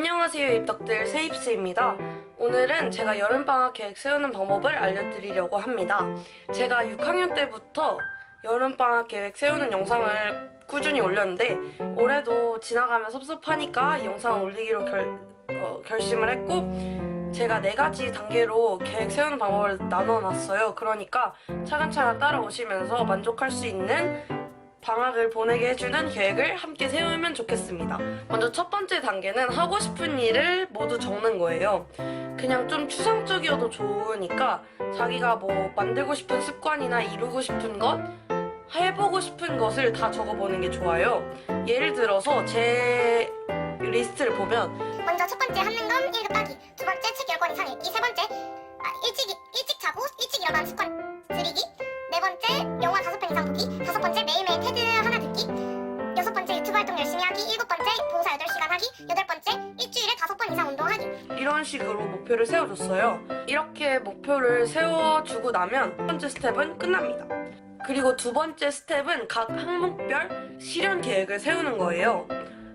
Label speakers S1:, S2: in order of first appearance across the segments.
S1: 안녕하세요, 입덕들 세입스입니다. 오늘은 제가 여름방학 계획 세우는 방법을 알려드리려고 합니다. 제가 6학년 때부터 여름방학 계획 세우는 영상을 꾸준히 올렸는데 올해도 지나가면 섭섭하니까 이 영상을 올리기로 결심을 했고 제가 4가지 단계로 계획 세우는 방법을 나눠놨어요. 그러니까 차근차근 따라오시면서 만족할 수 있는 방학을 보내게 해주는 계획을 함께 세우면 좋겠습니다. 먼저 첫 번째 단계는 하고 싶은 일을 모두 적는 거예요. 그냥 좀 추상적이어도 좋으니까 자기가 뭐 만들고 싶은 습관이나 이루고 싶은 것, 해보고 싶은 것을 다 적어보는 게 좋아요. 예를 들어서 제 리스트를 보면
S2: 먼저 첫 번째 하는 건 1급 따기, 두 번째 책 10권 이상 읽기, 세 번째 일찍 자고 일찍 일어나는 습관 들이기, 네 번째 영화 5편 이상 보기, 다섯 번째 매일매일 테드 하나 듣기, 여섯 번째 유튜브 활동 열심히 하기, 일곱 번째 봉사 8시간 하기, 여덟 번째 일주일에 5번 이상 운동하기.
S1: 이런 식으로 목표를 세워줬어요. 이렇게 목표를 세워주고 나면 첫 번째 스텝은 끝납니다. 그리고 두 번째 스텝은 각 항목별 실현 계획을 세우는 거예요.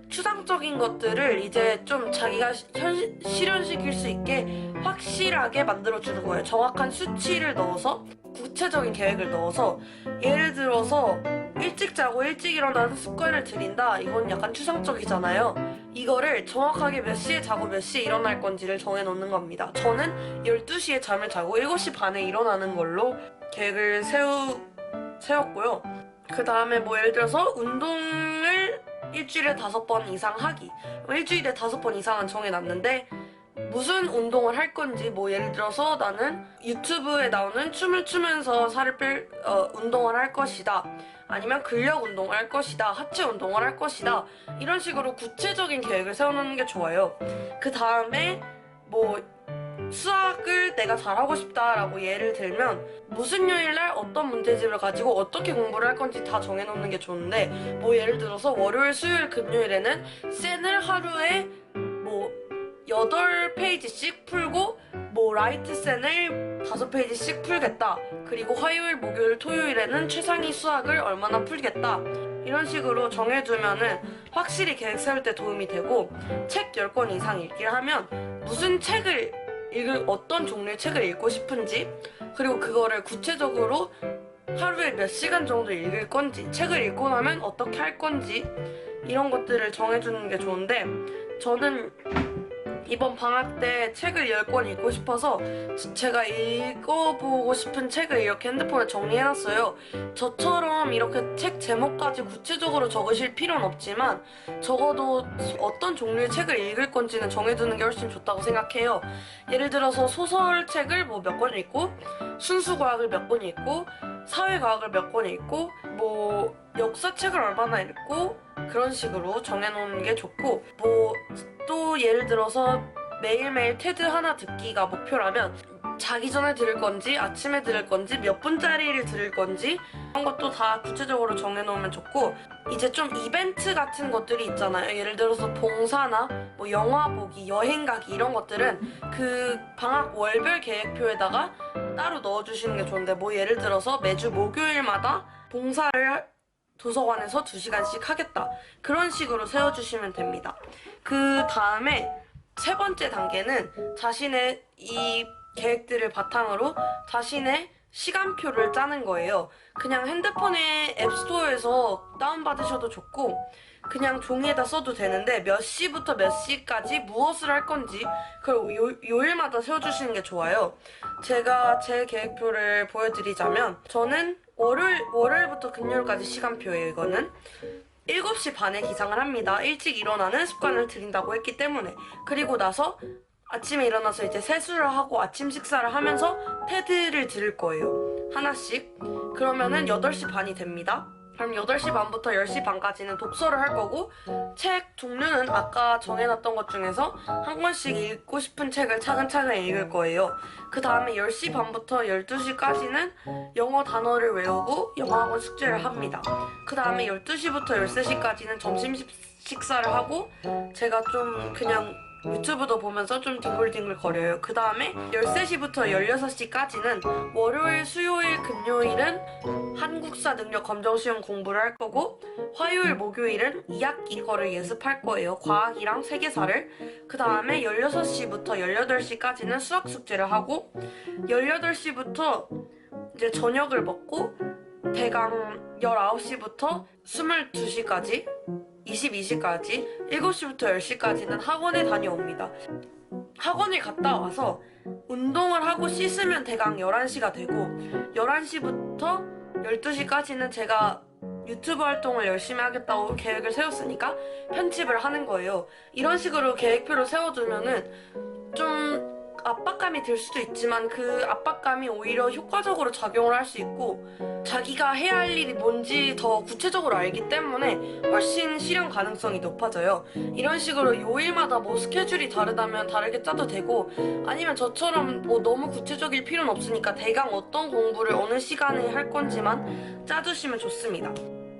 S1: 추상적인 것들을 이제 좀 자기가 실현시킬 수 있게 확실하게 만들어주는 거예요. 정확한 수치를 넣어서 구체적인 계획을 넣어서 예를 들어서 일찍 자고 일찍 일어나는 습관을 들인다. 이건 약간 추상적이잖아요. 이거를 정확하게 몇 시에 자고 몇 시에 일어날 건지를 정해놓는 겁니다. 저는 12시에 잠을 자고 7시 반에 일어나는 걸로 계획을 세웠고요. 그 다음에 뭐 예를 들어서 운동을 일주일에 5번 이상 하기. 일주일에 5번 이상은 정해놨는데 무슨 운동을 할 건지 뭐 예를 들어서 나는 유튜브에 나오는 춤을 추면서 살을 뺄 운동을 할 것이다. 아니면 근력 운동을 할 것이다. 하체 운동을 할 것이다. 이런 식으로 구체적인 계획을 세워놓는 게 좋아요. 그 다음에 뭐 수학을 내가 잘하고 싶다라고 예를 들면 무슨 요일날 어떤 문제집을 가지고 어떻게 공부를 할 건지 다 정해놓는 게 좋은데 뭐 예를 들어서 월요일, 수요일, 금요일에는 센을 하루에 뭐 8페이지씩 풀고 뭐 라이트 센을 5페이지씩 풀겠다. 그리고 화요일, 목요일, 토요일에는 최상위 수학을 얼마나 풀겠다. 이런 식으로 정해두면은 확실히 계획 세울 때 도움이 되고 책 10권 이상 읽기를 하면 무슨 책을 어떤 종류의 책을 읽고 싶은지 그리고 그거를 구체적으로 하루에 몇 시간 정도 읽을 건지 책을 읽고 나면 어떻게 할 건지 이런 것들을 정해주는 게 좋은데 저는 이번 방학 때 책을 10권 읽고 싶어서 제가 읽어보고 싶은 책을 이렇게 핸드폰에 정리해놨어요. 저처럼 이렇게 책 제목까지 구체적으로 적으실 필요는 없지만 적어도 어떤 종류의 책을 읽을 건지는 정해두는 게 훨씬 좋다고 생각해요. 예를 들어서 소설책을 뭐 몇 권 읽고 순수과학을 몇 권 읽고 사회과학을 몇 권 읽고 뭐 역사책을 얼마나 읽고 그런 식으로 정해놓는 게 좋고 뭐 또 예를 들어서 매일매일 테드 하나 듣기가 목표라면 자기 전에 들을 건지 아침에 들을 건지 몇 분짜리를 들을 건지 이런 것도 다 구체적으로 정해놓으면 좋고 이제 좀 이벤트 같은 것들이 있잖아요. 예를 들어서 봉사나 뭐 영화 보기, 여행 가기 이런 것들은 그 방학 월별 계획표에다가 따로 넣어주시는 게 좋은데 뭐 예를 들어서 매주 목요일마다 봉사를 도서관에서 2시간씩 하겠다. 그런 식으로 세워주시면 됩니다. 그 다음에 세 번째 단계는 자신의 이 계획들을 바탕으로 자신의 시간표를 짜는 거예요. 그냥 핸드폰의 앱스토어에서 다운받으셔도 좋고 그냥 종이에다 써도 되는데 몇 시부터 몇 시까지 무엇을 할 건지 그걸 요일마다 세워주시는 게 좋아요. 제가 제 계획표를 보여드리자면 저는 월요일부터 금요일까지 시간표예요. 이거는 7시 반에 기상을 합니다. 일찍 일어나는 습관을 들인다고 했기 때문에 그리고 나서 아침에 일어나서 이제 세수를 하고 아침 식사를 하면서 테드를 들을 거예요. 하나씩. 그러면은 8시 반이 됩니다. 그럼 8시 반부터 10시 반까지는 독서를 할 거고 책 종류는 아까 정해놨던 것 중에서 한 권씩 읽고 싶은 책을 차근차근 읽을 거예요. 그 다음에 10시 반부터 12시까지는 영어 단어를 외우고 영어학원 숙제를 합니다. 그 다음에 12시부터 13시까지는 점심 식사를 하고 제가 좀 그냥 유튜브도 보면서 좀 뒹굴뒹굴 거려요. 그 다음에 13시부터 16시까지는 월요일, 수요일, 금요일은 한국사 능력 검정 시험 공부를 할 거고 화요일, 목요일은 2학기 거를 예습할 거예요. 과학이랑 세계사를. 그 다음에 16시부터 18시까지는 수학 숙제를 하고 18시부터 이제 저녁을 먹고 대강 19시부터 22시까지 22시까지 7시부터 10시까지는 학원에 다녀옵니다. 학원에 갔다 와서 운동을 하고 씻으면 대강 11시가 되고 11시부터 12시까지는 제가 유튜브 활동을 열심히 하겠다고 계획을 세웠으니까 편집을 하는 거예요. 이런 식으로 계획표를 세워두면은 좀 압박감이 들 수도 있지만 그 압박감이 오히려 효과적으로 작용을 할 수 있고 자기가 해야 할 일이 뭔지 더 구체적으로 알기 때문에 훨씬 실현 가능성이 높아져요. 이런 식으로 요일마다 뭐 스케줄이 다르다면 다르게 짜도 되고 아니면 저처럼 뭐 너무 구체적일 필요는 없으니까 대강 어떤 공부를 어느 시간에 할 건지만 짜주시면 좋습니다.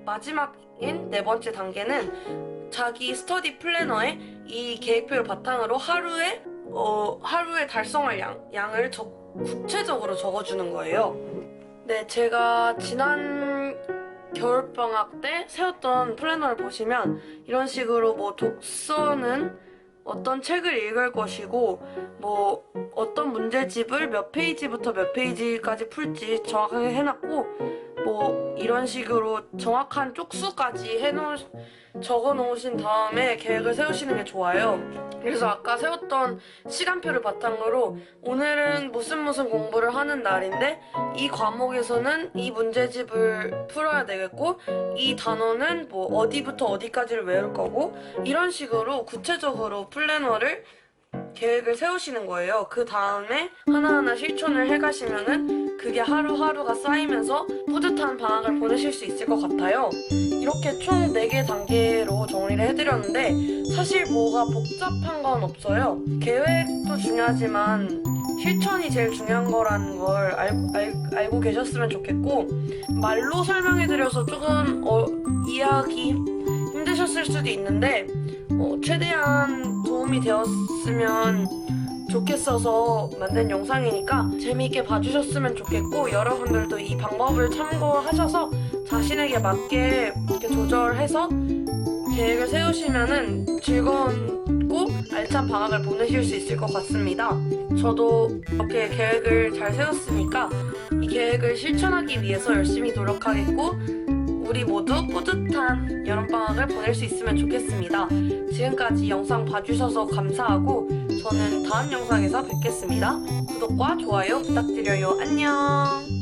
S1: 마지막인 네 번째 단계는 자기 스터디 플래너에 이 계획표를 바탕으로 하루에 달성할 양을 구체적으로 적어주는 거예요. 네, 제가 지난 겨울방학 때 세웠던 플래너를 보시면 이런 식으로 뭐 독서는 어떤 책을 읽을 것이고 뭐 어떤 문제집을 몇 페이지부터 몇 페이지까지 풀지 정확하게 해놨고 뭐 이런 식으로 정확한 쪽수까지 적어놓으신 다음에 계획을 세우시는 게 좋아요. 그래서 아까 세웠던 시간표를 바탕으로 오늘은 무슨 공부를 하는 날인데 이 과목에서는 이 문제집을 풀어야 되겠고 이 단어는 뭐 어디부터 어디까지를 외울 거고 이런 식으로 구체적으로 플래너를 계획을 세우시는 거예요. 그 다음에 하나하나 실천을 해가시면은 그게 하루하루가 쌓이면서 뿌듯한 방학을 보내실 수 있을 것 같아요. 이렇게 총 4개 단계로 정리를 해드렸는데 사실 뭐가 복잡한 건 없어요. 계획도 중요하지만 실천이 제일 중요한 거라는 걸 알고 계셨으면 좋겠고 말로 설명해드려서 조금 이해하기 힘드셨을 수도 있는데 최대한 도움이 되었으면 좋겠어서 만든 영상이니까 재미있게 봐주셨으면 좋겠고 여러분들도 이 방법을 참고하셔서 자신에게 맞게 이렇게 조절해서 계획을 세우시면은 즐거운고 알찬 방학을 보내실 수 있을 것 같습니다. 저도 이렇게 계획을 잘 세웠으니까 이 계획을 실천하기 위해서 열심히 노력하겠고 우리 모두 뿌듯한 여름방학을 보낼 수 있으면 좋겠습니다. 지금까지 영상 봐주셔서 감사하고 저는 다음 영상에서 뵙겠습니다. 구독과 좋아요 부탁드려요. 안녕.